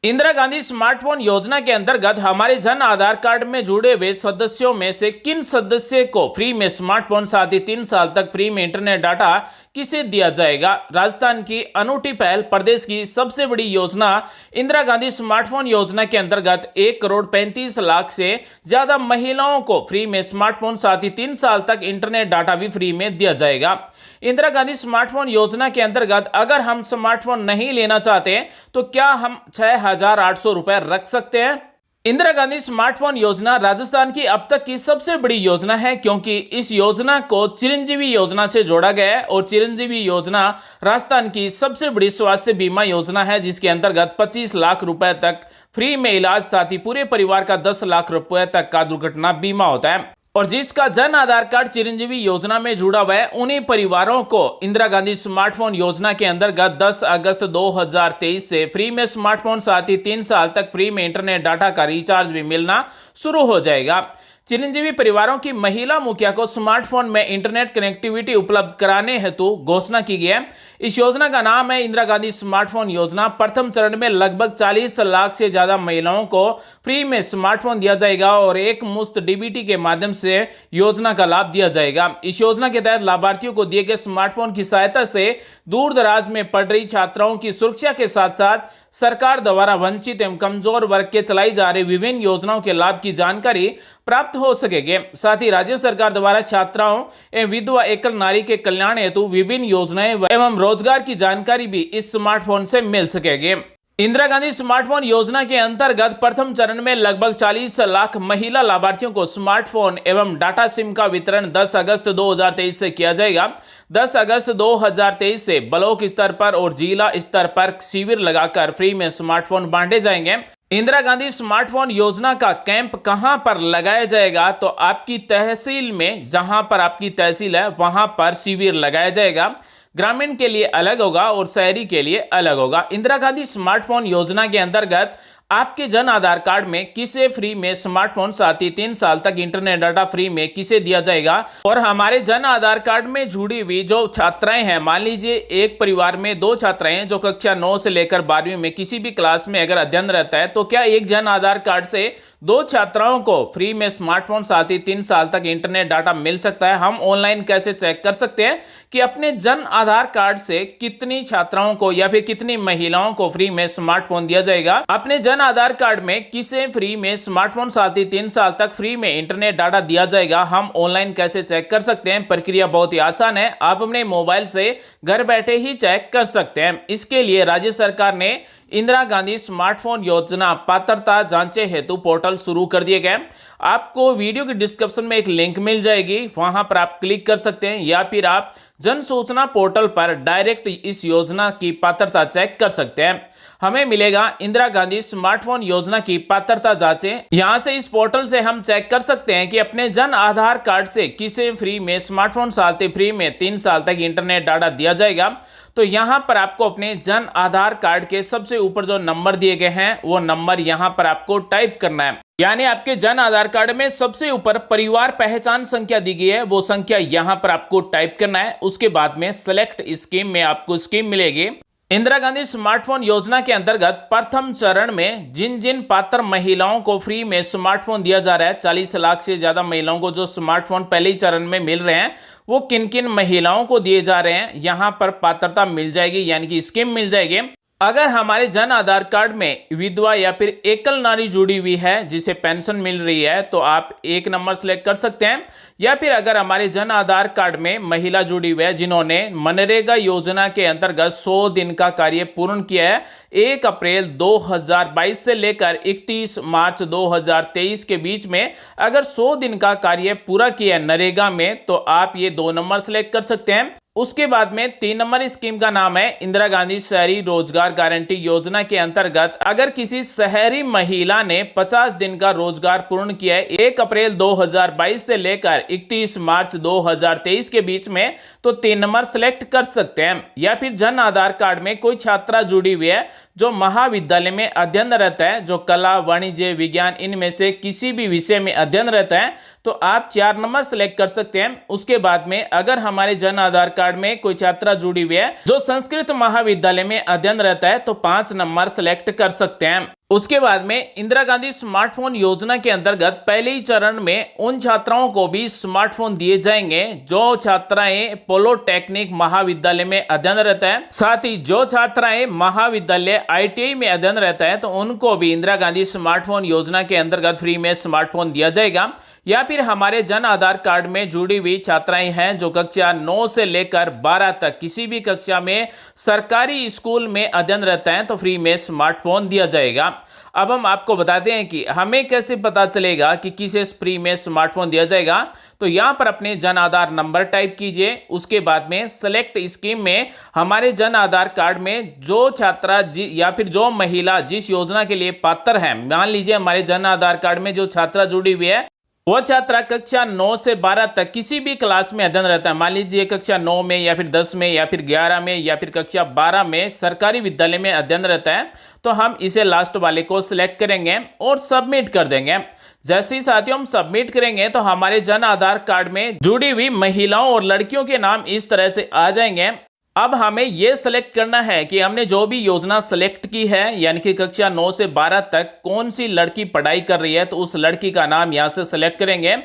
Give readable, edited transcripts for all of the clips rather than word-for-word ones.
Indira Gandhi smartphone योजना के अंतर्गत हमारे जन आधार कार्ड में जुड़े हुए सदस्यों में से किन सदस्य को फ्री में स्मार्टफोन साथ ही 3 साल तक फ्री में इंटरनेट डाटा किसे दिया जाएगा। राजस्थान की अनूठी पहल, प्रदेश की सबसे बड़ी योजना इंदिरा गांधी स्मार्टफोन योजना के अंतर्गत 1,35,00,000 से ज्यादा महिलाओं को फ्री में स्मार्टफोन साथ ही 3 साल तक इंटरनेट डाटा भी फ्री में दिया जाएगा। इंदिरा गांधी स्मार्टफोन योजना के अंतर्गत अगर हम स्मार्टफोन नहीं लेना चाहते तो क्या हम 6,800 रुपए रख सकते हैं। इंदिरा गांधी स्मार्टफोन योजना राजस्थान की अब तक की सबसे बड़ी योजना है, क्योंकि इस योजना को चिरंजीवी योजना से जोड़ा गया है और चिरंजीवी योजना राजस्थान की सबसे बड़ी स्वास्थ्य बीमा योजना है, जिसके अंतर्गत 25 लाख रुपए तक फ्री में इलाज, साथ ही पूरे परिवार का 10 लाख रुपए तक का दुर्घटना बीमा होता है। और जिसका जन आधार कार्ड चिरंजीवी योजना में जुड़ा हुआ है, उन्हीं परिवारों को इंदिरा गांधी स्मार्टफोन योजना के अंतर्गत 10 अगस्त 2023 से फ्री में स्मार्टफोन साथ ही 3 साल तक फ्री में इंटरनेट डाटा का रिचार्ज भी मिलना शुरू हो जाएगा। चिरंजीवी परिवारों की महिला मुखिया को स्मार्टफोन में इंटरनेट कनेक्टिविटी उपलब्ध कराने हेतु घोषणा की गई है। इस योजना का नाम है इंदिरा गांधी स्मार्टफोन योजना। प्रथम चरण में लगभग 40 लाख से ज्यादा महिलाओं को फ्री में स्मार्टफोन दिया जाएगा और एक मुफ्त डीबीटी के माध्यम से योजना का लाभ दिया जाएगा। इस योजना के तहत लाभार्थियों को दिए गए स्मार्टफोन की सहायता से दूर दराज में पढ़ रही छात्राओं की सुरक्षा के साथ साथ सरकार द्वारा वंचित एवं कमजोर वर्ग के चलाई जा रही विभिन्न योजनाओं के लाभ की जानकारी प्राप्त हो सकेगी। साथ ही राज्य सरकार द्वारा छात्राओं एवं विधवा एकल नारी के कल्याण हेतु विभिन्न योजनाएं एवं रोजगार की जानकारी भी इस स्मार्टफोन से मिल सकेगी। इंदिरा गांधी स्मार्टफोन योजना के अंतर्गत प्रथम चरण में लगभग 40 लाख महिला लाभार्थियों को स्मार्टफोन एवं डाटा सिम का वितरण 10 अगस्त 2023 से किया जाएगा। 10 अगस्त 2023 से ब्लॉक स्तर पर और जिला स्तर पर शिविर लगाकर फ्री में स्मार्टफोन बांटे जाएंगे। इंदिरा गांधी स्मार्टफोन योजना का कैंप कहां पर लगाया जाएगा, तो आपकी तहसील में, जहां पर आपकी तहसील है वहां पर शिविर लगाया जाएगा। ग्रामीण के लिए अलग होगा और शहरी के लिए अलग होगा। इंदिरा गांधी स्मार्टफोन योजना के अंतर्गत आपके जन आधार कार्ड में किसे फ्री में स्मार्टफोन साथ ही 3 साल तक इंटरनेट डाटा फ्री में किसे दिया जाएगा। और हमारे जन आधार कार्ड में जुड़ी हुई जो छात्राएं हैं, मान लीजिए एक परिवार में 2 छात्राएं हैं जो कक्षा 9 से लेकर 12वीं में किसी भी क्लास में अगर अध्ययन रहता है, तो क्या एक जन आधार कार्ड से 2 छात्राओं को फ्री में स्मार्टफोन साथ ही 3 साल तक इंटरनेट डाटा मिल सकता है। हम ऑनलाइन कैसे चेक कर सकते हैं कि अपने जन आधार कार्ड से कितनी छात्राओं को या फिर कितनी महिलाओं को फ्री में स्मार्टफोन दिया जाएगा। अपने जन आधार कार्ड में किसे फ्री में स्मार्टफोन साथ ही 3 साल तक फ्री में इंटरनेट डाटा दिया जाएगा, हम ऑनलाइन कैसे चेक कर सकते हैं। प्रक्रिया बहुत ही आसान है, आप अपने मोबाइल से घर बैठे ही चेक कर सकते हैं। इसके लिए राज्य सरकार ने इंदिरा गांधी स्मार्टफोन योजना पात्रता जांचे हेतु पोर्टल शुरू कर दिए गए। आपको वीडियो के डिस्क्रिप्शन में एक लिंक मिल जाएगी, वहां पर आप क्लिक कर सकते हैं या फिर आप जन सूचना पोर्टल पर डायरेक्ट इस योजना की पात्रता चेक कर सकते हैं। हमें मिलेगा इंदिरा गांधी स्मार्टफोन योजना की पात्रता जांचें। यहां से इस पोर्टल से हम चेक कर सकते हैं कि अपने जन आधार कार्ड से किसे फ्री में स्मार्टफोन साथ ही फ्री में 3 साल तक इंटरनेट डाटा दिया जाएगा। तो यहां पर आपको अपने जन आधार कार्ड के सबसे ऊपर जो नंबर दिए गए हैं वो नंबर यहां पर आपको टाइप करना है। यानी आपके जन आधार कार्ड में सबसे ऊपर परिवार पहचान संख्या दी गई है, वो संख्या यहां पर आपको टाइप करना है। उसके बाद में सेलेक्ट स्कीम में आपको स्कीम मिलेगी। इंदिरा गांधी स्मार्टफोन योजना के अंतर्गत प्रथम चरण में जिन जिन पात्र महिलाओं को फ्री में स्मार्टफोन दिया जा रहा है, 40 लाख से ज्यादा महिलाओं को जो स्मार्टफोन पहले ही चरण में मिल रहे हैं, वो किन किन महिलाओं को दिए जा रहे हैं, यहां पर पात्रता मिल जाएगी, यानी कि स्कीम मिल जाएगी। अगर हमारे जन आधार कार्ड में विधवा या फिर एकल नारी जुड़ी हुई है जिसे पेंशन मिल रही है, तो आप 1 नंबर सेलेक्ट कर सकते हैं। या फिर अगर हमारे जन आधार कार्ड में महिला जुड़ी हुई है जिन्होंने मनरेगा योजना के अंतर्गत 100 दिन का कार्य पूर्ण किया है 1 अप्रैल 2022 से लेकर 31 मार्च 2023 के बीच में, अगर 100 दिन का कार्य पूरा किया है नरेगा में, तो आप ये 2 नंबर सेलेक्ट कर सकते हैं। उसके बाद में 3 नंबर स्कीम का नाम है इंदिरा गांधी शहरी रोजगार गारंटी योजना के अंतर्गत अगर किसी शहरी महिला ने 50 दिन का रोजगार पूर्ण किया है 1 अप्रैल 2022 से लेकर 31 मार्च 2023 के बीच में, तो 3 नंबर सेलेक्ट कर सकते हैं। या फिर जन आधार कार्ड में कोई छात्रा जुड़ी हुई है जो महाविद्यालय में अध्ययनरत है, जो कला, वाणिज्य, विज्ञान इनमें से किसी भी विषय में अध्ययनरत है, तो आप 4 नंबर सेलेक्ट कर सकते हैं। उसके बाद में अगर हमारे जन आधार कार्ड में कोई छात्रा जुड़ी हुई है जो संस्कृत महाविद्यालय में अध्ययनरत है, तो 5 नंबर सेलेक्ट कर सकते हैं। उसके बाद में इंदिरा गांधी स्मार्टफोन योजना के अंतर्गत पहले ही चरण में उन छात्राओं को भी स्मार्टफोन दिए जाएंगे जो छात्राएं पॉलिटेक्निक महाविद्यालय में अध्ययनरत है। साथ ही जो छात्राएं महाविद्यालय ITI में अध्ययनरत है, तो उनको भी इंदिरा गांधी स्मार्टफोन योजना के अंतर्गत फ्री में स्मार्टफोन दिया जाएगा। या फिर हमारे जन आधार कार्ड में जुड़ी हुई छात्राएं हैं जो कक्षा 9 से लेकर 12 तक किसी भी कक्षा में सरकारी स्कूल में अध्ययनरत हैं, तो फ्री में स्मार्टफोन दिया जाएगा। अब हम आपको बताते हैं कि हमें कैसे पता चलेगा कि किसे फ्री में स्मार्टफोन दिया जाएगा। तो यहाँ पर अपने जन आधार नंबर टाइप कीजिए। उसके बाद में सेलेक्ट स्कीम में हमारे जन आधार कार्ड में जो छात्रा या फिर जो महिला जिस योजना के लिए पात्र है, मान लीजिए हमारे जन आधार कार्ड में जो छात्रा जुड़ी हुई है वो छात्रा कक्षा 9 से 12 तक किसी भी क्लास में अध्ययन रहता है, मान लीजिए कक्षा 9 में या फिर 10 में या फिर 11 में या फिर कक्षा 12 में सरकारी विद्यालय में अध्ययन रहता है, तो हम इसे लास्ट वाले को सिलेक्ट करेंगे और सबमिट कर देंगे। जैसे ही साथियों हम सबमिट करेंगे तो हमारे जन आधार कार्ड में जुड़ी हुई महिलाओं और लड़कियों के नाम इस तरह से आ जाएंगे। अब हमें यह सेलेक्ट करना है कि हमने जो भी योजना सेलेक्ट की है, यानी कि कक्षा 9 से 12 तक कौन सी लड़की पढ़ाई कर रही है, तो उस लड़की का नाम यहां से सेलेक्ट करेंगे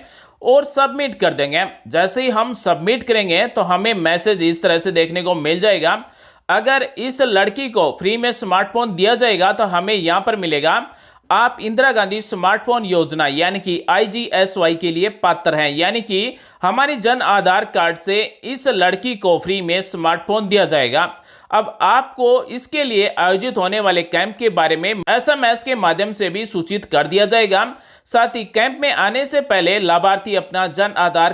और सबमिट कर देंगे। जैसे ही हम सबमिट करेंगे तो हमें मैसेज इस तरह से देखने को मिल जाएगा। अगर इस लड़की को फ्री में स्मार्टफोन दिया जाएगा तो हमें यहां पर मिलेगा आप इंदिरा गांधी स्मार्टफोन योजना यानी कि IGSY के लिए पात्र हैं, यानी कि हमारी जन आधार कार्ड से इस लड़की को फ्री में स्मार्टफोन दिया जाएगा। अब आपको इसके लिए आयोजित होने वाले कैंप के बारे में SMS के माध्यम से भी सूचित कर दिया जाएगा। साथ ही कैंप में आने से पहले लाभार्थी अपना Jan Aadhaar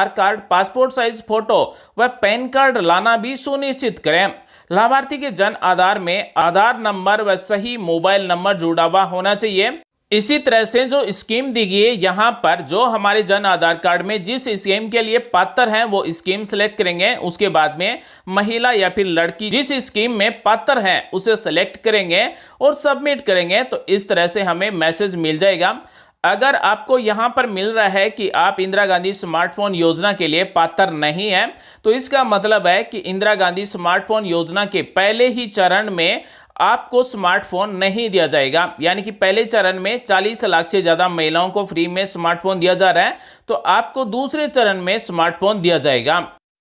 card, passport size photo व पैन कार्ड लाना भी सुनिश्चित करें। लाभार्थी के जन आधार में आधार नंबर व सही मोबाइल नंबर जुड़ा हुआ होना चाहिए। इसी तरह से जो स्कीम दी गई है यहाँ पर जो हमारे जन आधार कार्ड में जिस स्कीम के लिए पात्र हैं वो स्कीम सेलेक्ट करेंगे। उसके बाद में महिला या फिर लड़की जिस स्कीम में पात्र है उसे सेलेक्ट करेंगे और सबमिट करेंगे। तो इस तरह से हमें मैसेज मिल जाएगा। अगर आपको यहां पर मिल रहा है कि आप इंदिरा गांधी स्मार्टफोन योजना के लिए पात्र नहीं है, तो इसका मतलब है कि इंदिरा गांधी स्मार्टफोन योजना के पहले ही चरण में आपको स्मार्टफोन नहीं दिया जाएगा। यानी कि पहले चरण में 40 लाख से ज्यादा महिलाओं को फ्री में स्मार्टफोन दिया जा रहा है, तो आपको दूसरे चरण में स्मार्टफोन दिया जाएगा।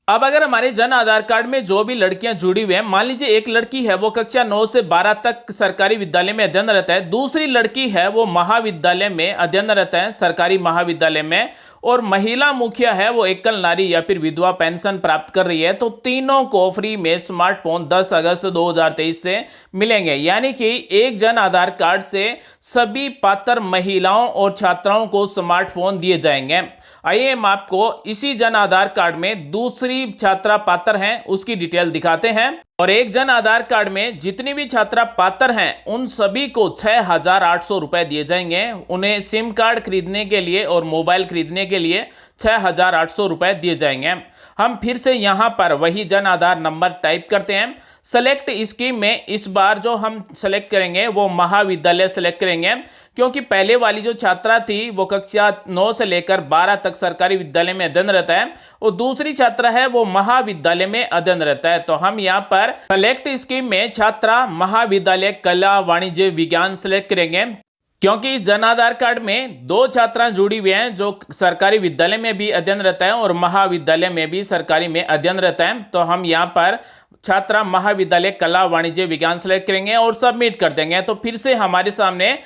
अब अगर हमारे जन आधार कार्ड में जो भी लड़कियां जुड़ी हुई हैं, मान लीजिए एक लड़की है वो कक्षा 9 से 12 तक सरकारी विद्यालय में अध्ययनरत है, दूसरी लड़की है वो महाविद्यालय में अध्ययनरत है सरकारी महाविद्यालय में, और महिला मुखिया है वो एकल नारी या फिर विधवा पेंशन प्राप्त कर रही है, तो तीनों को फ्री में स्मार्टफोन 10 अगस्त 2023 से मिलेंगे। यानी कि एक जन आधार कार्ड से सभी पात्र महिलाओं और छात्राओं को स्मार्टफोन दिए जाएंगे। आइए हम आपको इसी जन आधार कार्ड में दूसरी छात्रा पात्र हैं उसकी डिटेल दिखाते हैं। और एक जन आधार कार्ड में जितनी भी छात्रा पात्र हैं उन सभी को 6,800 रुपए दिए जाएंगे। उन्हें सिम कार्ड खरीदने के लिए और मोबाइल खरीदने के लिए 6,800 रुपए दिए जाएंगे। हम फिर से यहां पर वही जन आधार नंबर टाइप करते हैं। सेलेक्ट स्कीम में इस बार जो हम सेलेक्ट करेंगे वो महाविद्यालय सेलेक्ट करेंगे, क्योंकि पहले वाली जो छात्रा थी वो कक्षा 9 से लेकर 12 तक सरकारी विद्यालय में अध्ययन रहता है और दूसरी छात्रा है वो महाविद्यालय में अध्ययन रहता है। तो हम यहाँ पर सेलेक्ट स्कीम में छात्रा महाविद्यालय कला, वाणिज्य, विज्ञान सेलेक्ट करेंगे, क्योंकि इस जन आधार कार्ड में 2 छात्राएं जुड़ी हुई हैं जो सरकारी विद्यालय में भी अध्ययन रहता है और महाविद्यालय में भी सरकारी में अध्ययन रहता है। तो हम यहाँ पर छात्रा महाविद्यालय कला, वाणिज्य, विज्ञान सेलेक्ट करेंगे और सबमिट कर देंगे। तो फिर से हमारे सामने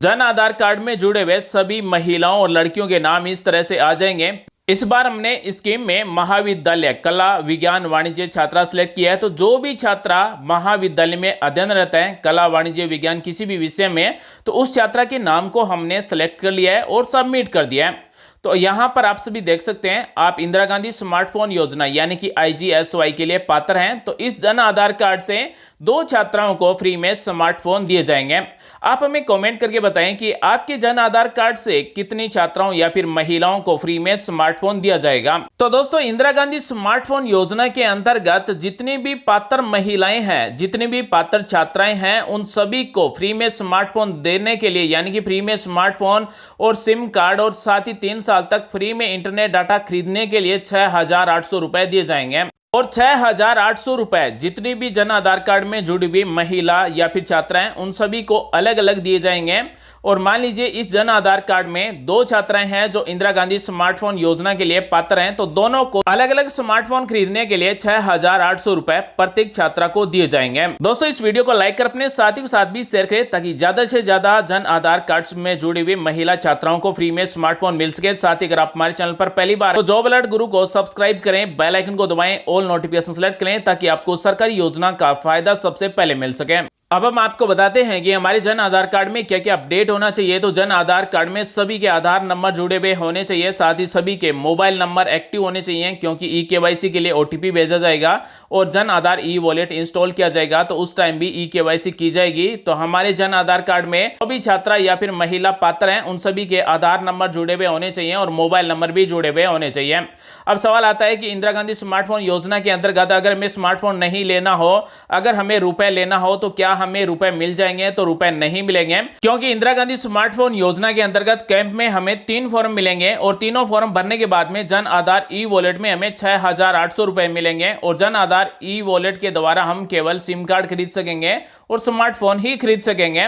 जन आधार कार्ड में जुड़े हुए सभी महिलाओं और लड़कियों के नाम इस तरह से आ जाएंगे। इस बार हमने स्कीम में महाविद्यालय कला, विज्ञान, वाणिज्य छात्रा सेलेक्ट किया है। तो जो भी छात्रा महाविद्यालय में अध्ययन रहता है कला, वाणिज्य, विज्ञान किसी भी विषय में, तो उस छात्रा के नाम को हमने सेलेक्ट कर लिया है और सबमिट कर दिया है। तो यहां पर आप सभी देख सकते हैं आप इंदिरा गांधी स्मार्टफोन योजना यानी कि IGSY के लिए पात्र हैं। तो इस जन आधार कार्ड से 2 छात्राओं को फ्री में स्मार्टफोन दिए जाएंगे। आप हमें कमेंट करके बताएं कि आपके जन आधार कार्ड से कितनी छात्राओं या फिर महिलाओं को फ्री में स्मार्टफोन दिया जाएगा। तो दोस्तों, इंदिरा गांधी स्मार्टफोन योजना के अंतर्गत जितनी भी पात्र महिलाएं हैं, जितनी भी पात्र छात्राएं हैं, उन सभी को फ्री में स्मार्टफोन देने के लिए, यानी कि फ्री में स्मार्टफोन और सिम कार्ड और साथ ही 3 साल तक फ्री में इंटरनेट डाटा खरीदने के लिए 6,800 रुपए दिए जाएंगे। और 6,800 रुपए जितनी भी जन आधार कार्ड में जुड़ी हुई महिला या फिर छात्राएं, उन सभी को अलग अलग दिए जाएंगे। और मान लीजिए इस जन आधार कार्ड में 2 छात्राएं हैं जो इंदिरा गांधी स्मार्टफोन योजना के लिए पात्र हैं, तो दोनों को अलग अलग स्मार्टफोन खरीदने के लिए 6,800 रुपए प्रत्येक छात्रा को दिए जाएंगे। दोस्तों, इस वीडियो को लाइक कर अपने साथियों के साथ भी शेयर करें ताकि ज्यादा से ज्यादा जन आधार कार्ड में जुड़ी हुई महिला छात्राओं को फ्री में स्मार्टफोन मिल सके। साथ ही अगर आप हमारे चैनल पर पहली बार तो जॉब अलर्ट गुरु को सब्सक्राइब करें, बेल आइकन को दबाएं, ऑल नोटिफिकेशन सेलेक्ट करें ताकि आपको सरकारी योजना का फायदा सबसे पहले मिल सके। अब हम आपको बताते हैं कि हमारे जन आधार कार्ड में क्या क्या अपडेट होना चाहिए। तो जन आधार कार्ड में सभी के आधार नंबर जुड़े हुए होने चाहिए, साथ ही सभी के मोबाइल नंबर एक्टिव होने चाहिए, क्योंकि ई-केवाईसी के लिए ओटीपी भेजा जाएगा और Jan Aadhaar e wallet install किया जाएगा, तो उस टाइम भी ई-केवाईसी की जाएगी। तो हमारे जन आधार कार्ड में जो भी छात्रा या फिर महिला पात्र हैं, उन सभी के आधार नंबर जुड़े हुए होने चाहिए और मोबाइल नंबर भी जुड़े हुए होने चाहिए। अब सवाल आता है कि इंदिरा गांधी स्मार्टफोन योजना के अंतर्गत अगर हमें स्मार्टफोन नहीं लेना हो, अगर हमें रुपए लेना हो, तो क्या हमें रुपए मिल जाएंगे? तो रुपए नहीं मिलेंगे, क्योंकि इंदिरा गांधी स्मार्टफोन योजना के अंतर्गत कैंप में हमें 3 फॉर्म मिलेंगे और तीनों फॉर्म भरने के बाद में जन आधार ई वॉलेट में हमें 6,800 रुपए मिलेंगे। और जन आधार ई वॉलेट के द्वारा हम केवल सिम कार्ड खरीद सकेंगे और स्मार्टफोन ही खरीद सकेंगे,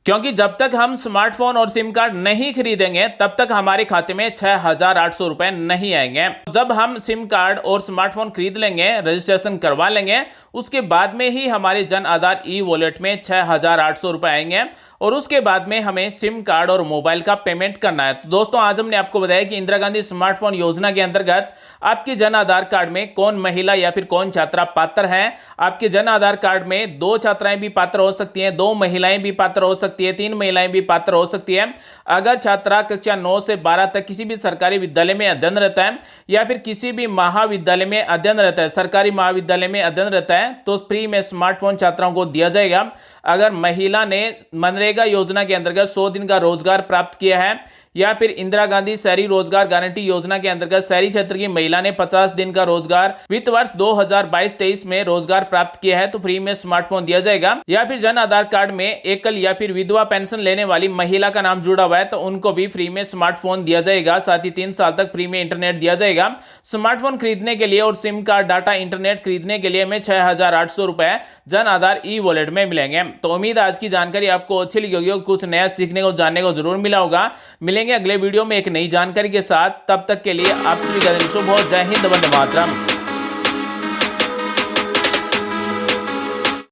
क्योंकि जब तक हम स्मार्टफोन और सिम कार्ड नहीं खरीदेंगे तब तक हमारे खाते में 6,800 रुपए नहीं आएंगे। जब हम सिम कार्ड और स्मार्टफोन खरीद लेंगे, रजिस्ट्रेशन करवा लेंगे, उसके बाद में ही हमारे जन आधार ई वॉलेट में 6,800 रुपए आएंगे और उसके बाद में हमें सिम कार्ड और मोबाइल का पेमेंट करना है। तो दोस्तों, आज हमने आपको बताया कि इंदिरा गांधी स्मार्टफोन योजना के अंतर्गत आपके जन आधार कार्ड में कौन महिला या फिर कौन छात्रा पात्र है। आपके जन आधार कार्ड में 2 छात्राएं भी पात्र हो सकती हैं, 2 महिलाएं भी पात्र हो सकती है, 3 महिलाएं भी पात्र हो सकती है। अगर छात्रा कक्षा 9 से 12 तक किसी भी सरकारी विद्यालय में अध्ययन रहता है या फिर किसी भी महाविद्यालय में अध्ययन रहता है, सरकारी महाविद्यालय में अध्ययन रहता है, तो फ्री में स्मार्टफोन छात्राओं को दिया जाएगा। अगर महिला ने मनरेगा योजना के अंतर्गत 100 दिन का रोजगार प्राप्त किया है या फिर इंदिरा गांधी शहरी रोजगार गारंटी योजना के अंतर्गत शहरी क्षेत्र की महिला ने 50 दिन का रोजगार वित्त वर्ष 2022-23 में रोजगार प्राप्त किया है, तो फ्री में स्मार्टफोन दिया जाएगा। या फिर जन आधार कार्ड में एकल या फिर विधवा पेंशन लेने वाली महिला का नाम जुड़ा हुआ है, तो उनको भी फ्री में स्मार्टफोन दिया जाएगा। साथ ही 3 साल तक फ्री में इंटरनेट दिया जाएगा। स्मार्टफोन खरीदने के लिए और सिम कार्ड डाटा इंटरनेट खरीदने के लिए हमें 6,800 रुपए जन आधार ई वॉलेट में मिलेंगे। तो उम्मीद आज की जानकारी आपको अच्छी लगी होगी, कुछ नया सीखने को जानने को जरूर मिला होगा। मिलेंगे अगले वीडियो में एक नई जानकारी के साथ, तब तक के लिए आप सभी का दिन शुभ हो। जय हिंद, वंदे मातरम।